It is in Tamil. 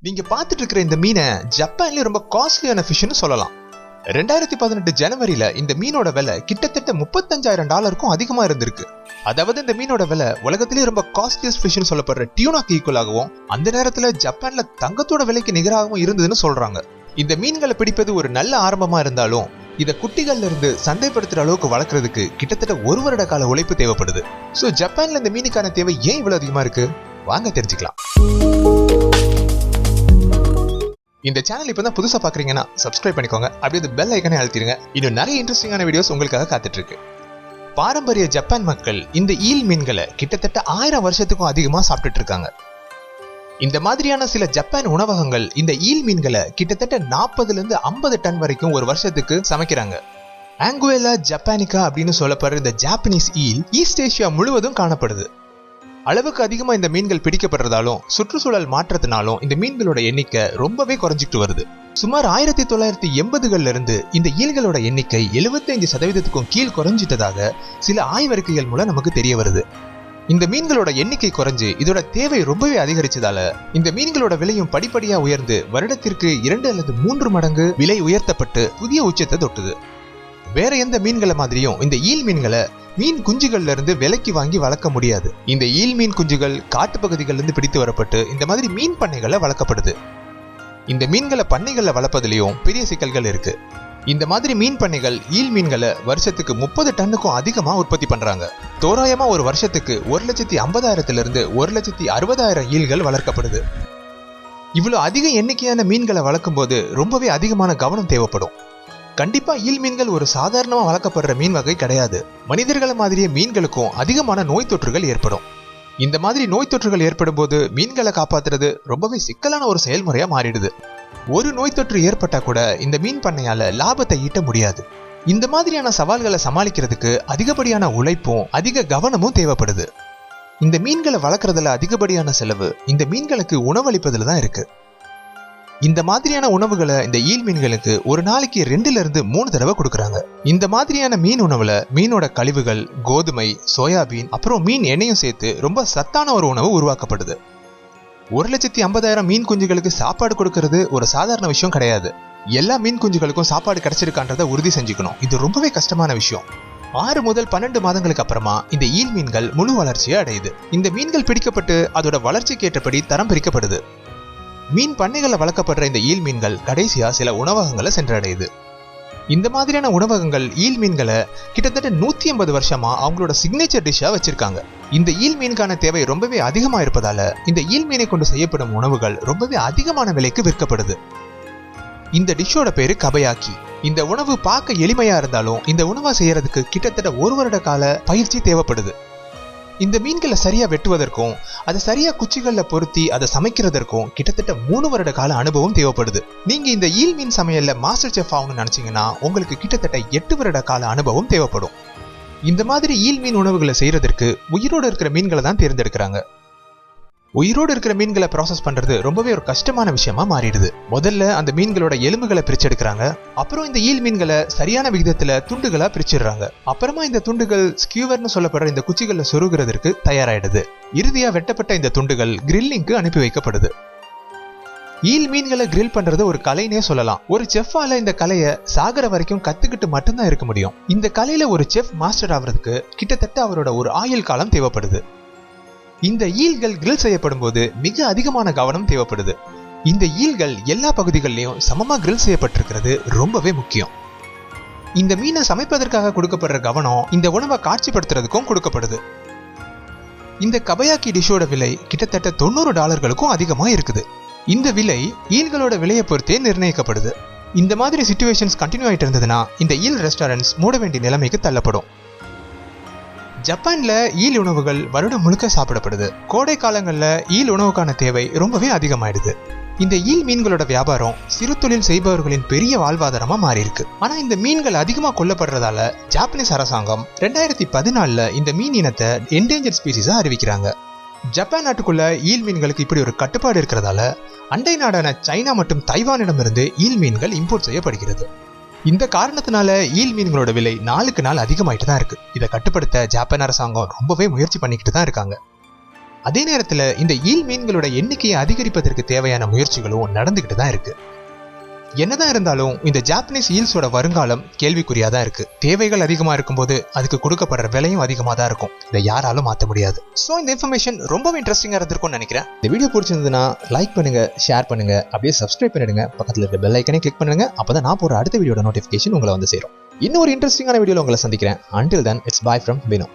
நீங்க பார்த்துட்டு இருக்கிற இந்த மீனை ஜப்பான்ல ரொம்ப காஸ்ட்லியான ஃபிஷ்னு சொல்லலாம். 2018 ஜனவரியில இந்த மீனோட விலை கிட்டத்தட்ட $35,000க்கும் அதிகமா இருந்திருக்கு. அதாவது இந்த மீனோட விலை உலகத்திலேயே ரொம்ப காஸ்ட்லியஸ்ட் ஃபிஷ்னு சொல்லப்படுற டியூனாக்கு ஈக்குவலாகவும் அந்த நேரத்துல ஜப்பான்ல தங்கத்தோட விலைக்கு நிகராகவும் இருந்ததுன்னு சொல்றாங்க. இந்த மீன்களை பிடிப்பது ஒரு நல்ல ஆரம்பமா இருந்தாலும் இதை குட்டிகள்ல இருந்து சந்தைப்படுத்துற அளவுக்கு வளர்க்கறதுக்கு கிட்டத்தட்ட 1 வருட கால உழைப்பு தேவைப்படுது. சோ ஜப்பான்ல இந்த மீனுக்கான தேவை ஏன் இவ்வளவு அதிகமா இருக்கு? வாங்க தெரிஞ்சுக்கலாம். இந்த சேனல் இப்பதான் புதுசா பாக்குறீங்கன்னா சப்ஸ்கிரைப் பண்ணிக்கோங்க. அப்படியே பெல் ஐக்கனை அழுத்திடுங்க. இன்னும் நிறைய இன்ட்ரெஸ்டிங்கான வீடியோஸ் உங்களுக்காக காத்துட்டு இருக்கு. பாரம்பரிய ஜப்பான் மக்கள் இந்த ஈல் மீன்களை கிட்டத்தட்ட 1000 வருஷத்துக்கும் அதிகமா சாப்பிட்டுட்டு இருக்காங்க. இந்த மாதிரியான சில ஜப்பான் உணவகங்கள் இந்த ஈல் மீன்களை கிட்டத்தட்ட 40 இருந்து 50 டன் வரைக்கும் ஒரு வருஷத்துக்கு சமைக்கிறாங்க. ஆங்குயில்லா ஜப்பானிகா அப்படின்னு சொல்லப்படுற இந்த ஜாப்பனீஸ் ஈல் ஈஸ்ட் ஏசியா முழுவதும் காணப்படுது. அளவுக்கு அதிகமா இந்த மீன்கள் பிடிக்கப்படுறதாலும் சுற்றுச்சூழல் மாற்றத்தினாலும் இந்த மீன்களோட எண்ணிக்கை ரொம்பவே குறைஞ்சிட்டு வருது. சுமார் 1980கள்ல இருந்து இந்த ஈல்களோட எண்ணிக்கை 75%க்கும் கீழ் குறைஞ்சிட்டதாக சில ஆய்வறிக்கைகள் மூலம் நமக்கு தெரிய வருது. இந்த மீன்களோட எண்ணிக்கை குறைஞ்சு இதோட தேவை ரொம்பவே அதிகரிச்சதால இந்த மீன்களோட விலையும் படிப்படியா உயர்ந்து வருடத்திற்கு 2 அல்லது 3 மடங்கு விலை உயர்த்தப்பட்டு புதிய உச்சத்தை தொட்டுது. வேற எந்த மீன்களை மாதிரியும் இந்த ஈல் மீன்களை மீன் குஞ்சுகள்ல இருந்து விலைக்கு வாங்கி வளர்க்க முடியாது. இந்த ஈல் மீன் குஞ்சுகள் காட்டு பகுதிகள்ல இருந்து பிடித்து வரப்பட்டு இந்த மாதிரி மீன் பண்ணைகள்ல வளர்க்கப்படுது. இந்த மீன்களை பண்ணைகள்ல வளர்ப்பதிலையும் பெரிய சிக்கல்கள் இருக்கு. இந்த மாதிரி மீன் பண்ணைகள் ஈல் மீன்களை வருஷத்துக்கு 30 டன்னுக்கும் அதிகமா உற்பத்தி பண்றாங்க. தோராயமா ஒரு வருஷத்துக்கு 1,50,000 இருந்து 1,60,000 ஈல்கள் வளர்க்கப்படுது. இவ்வளவு அதிக எண்ணிக்கையான மீன்களை வளர்க்கும் போது ரொம்பவே அதிகமான கவனம் தேவைப்படும். கண்டிப்பா ஈல் மீன்கள் ஒரு சாதாரணமா வளர்க்கப்படுற மீன் வகை கிடையாது. மனிதர்களை மாதிரியே மீன்களுக்கும் அதிகமான நோய் தொற்றுகள் ஏற்படும். இந்த மாதிரி நோய் தொற்றுகள் ஏற்படும் போது மீன்களை காப்பாத்துறது ரொம்பவே சிக்கலான ஒரு செயல்முறையா மாறிடுது. ஒரு நோய் தொற்று ஏற்பட்டா கூட இந்த மீன் பண்ணையால லாபத்தை ஈட்ட முடியாது. இந்த மாதிரியான சவால்களை சமாளிக்கிறதுக்கு அதிகப்படியான உழைப்பும் அதிக கவனமும் தேவைப்படுது. இந்த மீன்களை வளர்க்கறதுல அதிகப்படியான செலவு இந்த மீன்களுக்கு உணவளிப்பதுல தான் இருக்கு. இந்த மாதிரியான உணவுகளை இந்த ஈல் மீன்களுக்கு ஒரு நாளைக்கு 2 இருந்து 3 தடவை கொடுக்கறாங்க. இந்த மாதிரியான மீன் உணவுல மீனோட கழிவுகள், கோதுமை, சோயாபீன் அப்புறம் மீன் எண்ணெயும் சேர்த்து ரொம்ப சத்தான ஒரு உணவு உருவாக்கப்படுது. 1,50,000 மீன் குஞ்சுகளுக்கு சாப்பாடு கொடுக்கறது ஒரு சாதாரண விஷயம் கிடையாது. எல்லா மீன் குஞ்சுகளுக்கும் சாப்பாடு கிடைச்சிருக்கான்றதை உறுதி செஞ்சுக்கணும். இது ரொம்பவே கஷ்டமான விஷயம். 6 முதல் 12 மாதங்களுக்கு அப்புறமா இந்த ஈல் மீன்கள் முழு வளர்ச்சியை அடையுது. இந்த மீன்கள் பிடிக்கப்பட்டு அதோட வளர்ச்சிக்கு ஏற்றபடி தரம் பிரிக்கப்படுது. மீன் பண்ணைகளை வளர்க்கப்படுற இந்த ஈல் மீன்கள் கடைசியா சில உணவகங்களை சென்றடையுது. இந்த மாதிரியான உணவகங்கள் ஈல் மீன்களை கிட்டத்தட்ட 150 வருஷமா அவங்களோட சிக்னேச்சர் டிஷ்ஷா வச்சிருக்காங்க. இந்த ஈல் மீனுக்கான தேவை ரொம்பவே அதிகமா இருப்பதால இந்த ஈல் மீனை கொண்டு செய்யப்படும் உணவுகள் ரொம்பவே அதிகமான விலைக்கு விற்கப்படுது. இந்த டிஷ்ஷோட பேரு கபயாக்கி. இந்த உணவு பார்க்க எளிமையா இருந்தாலும் இந்த உணவை செய்யறதுக்கு கிட்டத்தட்ட 1 வருட கால பயிற்சி தேவைப்படுது. இந்த மீன்களை சரியா வெட்டுவதற்கும் அதை சரியா குச்சிகள்ல பொருத்தி அதை சமைக்கிறதற்கும் கிட்டத்தட்ட 3 வருட கால அனுபவம் தேவைப்படுது. நீங்க இந்த ஈல் மீன் சமையல்ல மாஸ்டர் செஃப் ஆகணும்னு நினைச்சீங்கன்னா உங்களுக்கு கிட்டத்தட்ட 8 வருட கால அனுபவம் தேவைப்படும். இந்த மாதிரி ஈல் மீன் உணவுகளை செய்யறதற்கு உயிரோடு இருக்கிற மீன்களை தான் தேர்ந்தெடுக்கிறாங்க. உயிரோடு இருக்கிற மீன்களை ப்ராசஸ் பண்றது ரொம்பவே ஒரு கஷ்டமான விஷயமா மாறிடுது. முதல்ல அந்த மீன்களோட எலும்புகளை பிரிச்செடுக்கிறாங்க. அப்புறம் இந்த ஈல் மீன்களை சரியான விகிதத்துல துண்டுகளா பிரிச்சிடுறாங்க. அப்புறமா இந்த துண்டுகள் ஸ்கியூவர்னு சொல்லப்படுற இந்த குச்சிகளை சொருகிறதுக்கு தயாராயிடுது. இறுதியா வெட்டப்பட்ட இந்த துண்டுகள் கிரில்லிங்க்கு அனுப்பி வைக்கப்படுது. ஈல் மீன்களை கிரில் பண்றது ஒரு கலைனே சொல்லலாம். ஒரு செஃப்பால இந்த கலையை சாகர வரைக்கும் கத்துக்கிட்டு மட்டும்தான் இருக்க முடியும். இந்த கலையில ஒரு செஃப் மாஸ்டர் ஆகிறதுக்கு கிட்டத்தட்ட அவரோட ஒரு ஆயுள் காலம் தேவைப்படுது. இந்த ஈல்கள் கிரில் செய்யப்படும் போது மிக அதிகமான கவனம் தேவைப்படுது. இந்த ஈல்கள் எல்லா பகுதிகளிலும் சமமா கிரில் செய்யப்பட்டிருக்கிறது ரொம்பவே முக்கியம். இந்த மீனை சமைப்பதற்காக கொடுக்கப்படுற கவனம் இந்த உணவை காட்சிப்படுத்துறதுக்கும் கொடுக்கப்படுது. இந்த கபயாக்கி டிஷ்ஷோட விலை கிட்டத்தட்ட $90க்கும் அதிகமா இருக்குது. இந்த விலை ஈல்களோட விலையை பொறுத்தே நிர்ணயிக்கப்படுது. இந்த மாதிரி சிச்சுவேஷன்ஸ் கண்டினியூ ஆயிட்டு இருந்ததுன்னா இந்த ஈல் ரெஸ்டாரண்ட்ஸ் மூட வேண்டிய நிலைமைக்கு தள்ளப்படும். ஜப்பான்ல ஈல் உணவுகள் வருடம் முழுக்க சாப்பிடப்படுது. கோடை காலங்கள்ல ஈல் உணவுக்கான தேவை ரொம்பவே அதிகமாயிடுது. இந்த ஈல் மீன்களோட வியாபாரம் சிறு தொழில் செய்பவர்களின் பெரிய வாழ்வாதாரமா மாறி இருக்கு. ஆனா இந்த மீன்கள் அதிகமா கொல்லப்படுறதால ஜாப்பனீஸ் அரசாங்கம் 2014 இந்த மீன் இனத்தை என்டேஞ்சர்ட் ஸ்பீசிஸா அறிவிக்கிறாங்க. ஜப்பான் நாட்டுக்குள்ள ஈல் மீன்களுக்கு இப்படி ஒரு கட்டுப்பாடு இருக்கிறதால அண்டை நாடான சைனா மற்றும் தைவானிடமிருந்து ஈல் மீன்கள் இம்போர்ட் செய்யப்படுகிறது. இந்த காரணத்தினால ஈல் மீன்களோட விலை நாளுக்கு நாள் அதிகமாயிட்டு தான் இருக்கு. இதை கட்டுப்படுத்த ஜப்பான் அரசாங்கம் ரொம்பவே முயற்சி பண்ணிக்கிட்டு தான் இருக்காங்க. அதே நேரத்துல இந்த ஈல் மீன்களோட எண்ணிக்கையை அதிகரிப்பதற்கு தேவையான முயற்சிகளும் நடந்துகிட்டு தான் இருக்கு. என்னதான் இருந்தாலும் இந்த ஜாப்பனீஸ் ஈல்ஸோட வருங்காலம் கேள்விக்குறியா தான் இருக்கு. தேவைகள் அதிகமா இருக்கும்போது அதுக்கு கொடுக்கப்படுற விலையும் அதிகமா தான் இருக்கும். இதை யாராலும் மாற்ற முடியாது. ஸோ இந்த இன்ஃபர்மேஷன் ரொம்பவே இன்ட்ரெஸ்டிங்கா இருந்திருக்கும்னு நினைக்கிறேன். இந்த வீடியோ பிடிச்சிருந்ததுன்னா லைக் பண்ணுங்க, ஷேர் பண்ணுங்க, அப்படியே சப்ஸ்கிரைப் பண்ணிடுங்க. பக்கத்தில் இருக்க பெல் ஐக்கனை கிளிக் பண்ணுங்க. அப்பதான் நான் போற அடுத்த வீடியோட நோட்டிஃபிகேஷன் உங்களை வந்து சேரும். இன்னொரு இன்ட்ரெஸ்டிங்கான வீடியோல உங்களை சந்திக்கிறேன். Until then, it's bye from Bino.